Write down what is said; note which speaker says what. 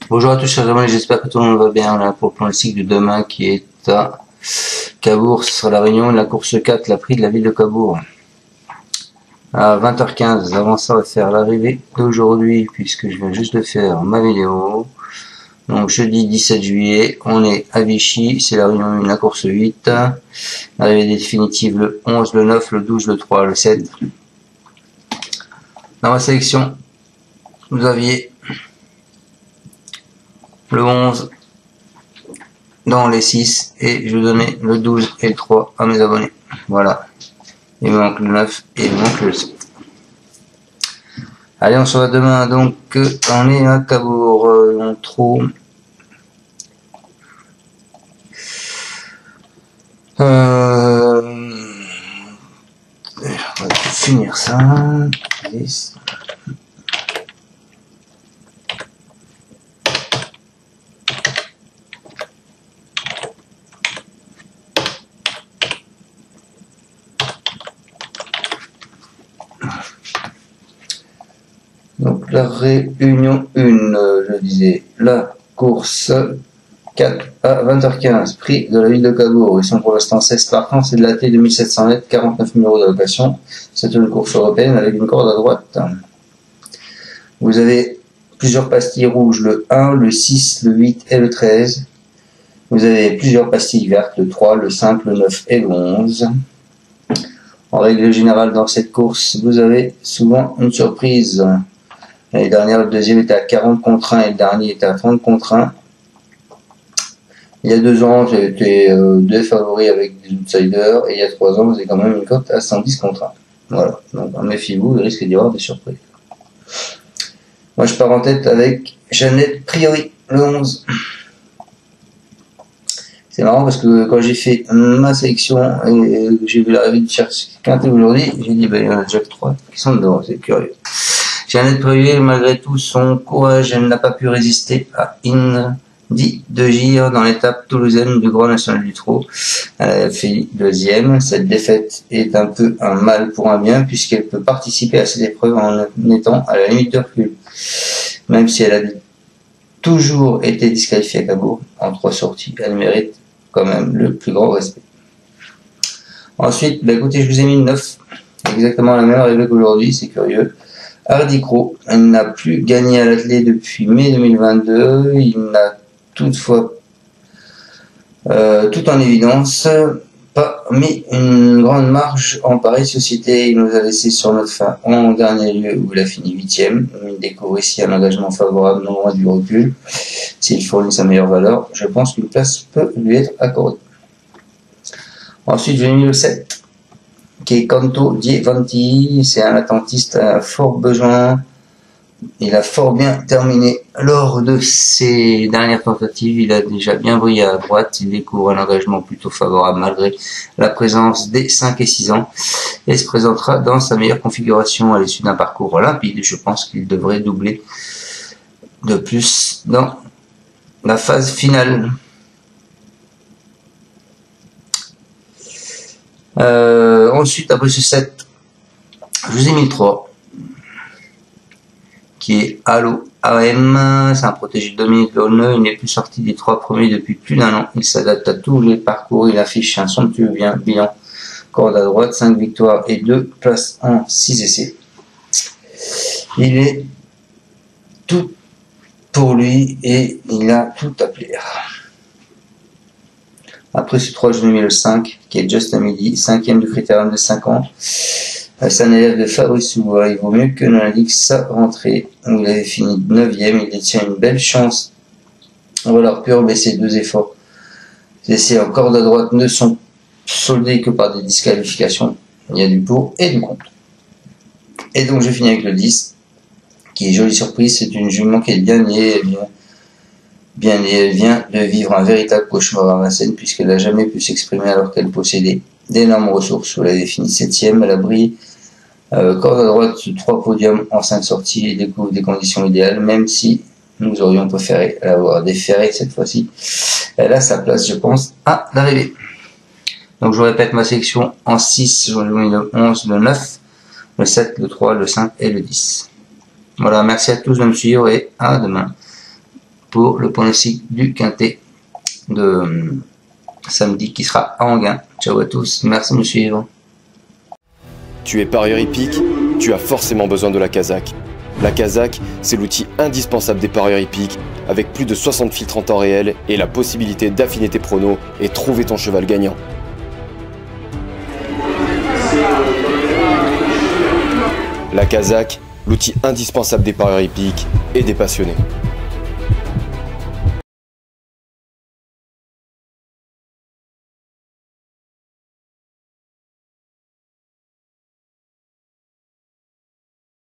Speaker 1: Bonjour à tous chers amis, j'espère que tout le monde va bien. On est là pour le pronostic de demain qui est à Cabourg. Ce sera la réunion de la course 4, la prix de la ville de Cabourg. À 20h15, avant ça on va faire l'arrivée d'aujourd'hui puisque je viens juste de faire ma vidéo. Donc jeudi 17 juillet, on est à Vichy, c'est la réunion 1, la course 8. L'arrivée définitive le 11, le 9, le 12, le 3, le 7. Dans ma sélection, vous aviez le 11 dans les 6 et je donnais le 12 et le 3 à mes abonnés. Voilà. Il me manque le 9 et il me manque le 7. Allez, on se voit demain. Donc, on est à Cabourg. On trouve... on va finir ça. Allez. Donc la réunion 1, je disais, la course 4 à 20h15, prix de la ville de Cabourg. Ils sont pour l'instant 16 partants, c'est de la T 2700 mètres, 49 000 € d'allocation. C'est une course européenne avec une corde à droite. Vous avez plusieurs pastilles rouges, le 1, le 6, le 8 et le 13. Vous avez plusieurs pastilles vertes, le 3, le 5, le 9 et le 11. En règle générale, dans cette course, vous avez souvent une surprise. L'année dernière, le deuxième était à 40 contre 1 et le dernier était à 30 contre 1. Il y a 2 ans, j'ai été 2 favoris avec des outsiders et il y a 3 ans, j'ai quand même une cote à 110 contre 1. Voilà, donc méfiez-vous, il risque d'y avoir des surprises. Moi, je pars en tête avec Jeannette Priori, le 11. C'est marrant parce que quand j'ai fait ma sélection et j'ai vu l'arrivée de Cherche Quintet aujourd'hui, j'ai dit, ben, il y en a déjà que 3 qui sont dedans, c'est curieux. Jeannette Priori, malgré tout son courage, elle n'a pas pu résister à Indy de Gire dans l'étape toulousaine du Grand National du Trot. Elle a fait deuxième. Cette défaite est un peu un mal pour un bien puisqu'elle peut participer à cette épreuve en étant à la limite de recul. Même si elle a toujours été disqualifiée à Cabourg en 3 sorties, elle mérite quand même le plus grand respect. Ensuite, bah écoutez, je vous ai mis 9. Exactement la même arrivée qu'aujourd'hui, c'est curieux. Hardy Crow, il n'a plus gagné à l'athlé depuis mai 2022. Il n'a toutefois, tout en évidence, pas mis une grande marge en pareille société. Il nous a laissé sur notre fin en dernier lieu où il a fini 8e. Il découvre ici un engagement favorable non loin du recul. S'il fournit sa meilleure valeur, je pense qu'une place peut lui être accordée. Ensuite, j'ai mis le 7. Qui est Canto Di Vanti, c'est un attentiste à fort besoin. Il a fort bien terminé lors de ses dernières tentatives. Il a déjà bien brillé à droite. Il découvre un engagement plutôt favorable malgré la présence des 5 et 6 ans et se présentera dans sa meilleure configuration à l'issue d'un parcours limpide. Je pense qu'il devrait doubler de plus dans la phase finale. Ensuite, après ce 7, je vous ai mis le 3, qui est Allo AM. C'est un protégé de Dominique Launeux. Il n'est plus sorti des 3 premiers depuis plus d'1 an. Il s'adapte à tous les parcours. Il affiche un somptueux bilan. Corde à droite, 5 victoires et 2 places en 6 essais. Il est tout pour lui et il a tout à plaire. Après ce 3, je vous ai mis le 5, qui est Just à midi, 5e du critérium de 5 ans. C'est un élève de Fabrice Soubois. Il vaut mieux que l'on indique sa rentrée, où il avait fini 9e. Il détient une belle chance en valeur pure, mais ses 2 efforts. Les essais en corde à droite ne sont soldés que par des disqualifications. Il y a du pour et du contre. Et donc, je finis avec le 10, qui est jolie surprise. C'est une jument qui est bien née. Elle vient de vivre un véritable cauchemar à Vincennes puisqu'elle n'a jamais pu s'exprimer alors qu'elle possédait d'énormes ressources. Vous l'avez fini 7e, elle a brillé corde à droite, 3 podiums en 5 sorties et découvre des conditions idéales, même si nous aurions préféré l'avoir déférée cette fois-ci. Elle a sa place, je pense, à l'arrivée. Donc je vous répète ma sélection en 6, je vous ai mis le 11, le 9, le 7, le 3, le 5 et le 10. Voilà, merci à tous de me suivre et à demain. pour le pronostic du quintet de samedi qui sera à Enghien. Ciao à tous, merci de me suivre.
Speaker 2: Tu es parieur hippique, tu as forcément besoin de la Kazakh. La Kazakh, c'est l'outil indispensable des parieurs hippiques, avec plus de 60 filtres en temps réel et la possibilité d'affiner tes pronos et trouver ton cheval gagnant. La Kazakh, l'outil indispensable des parieurs hippiques et des passionnés.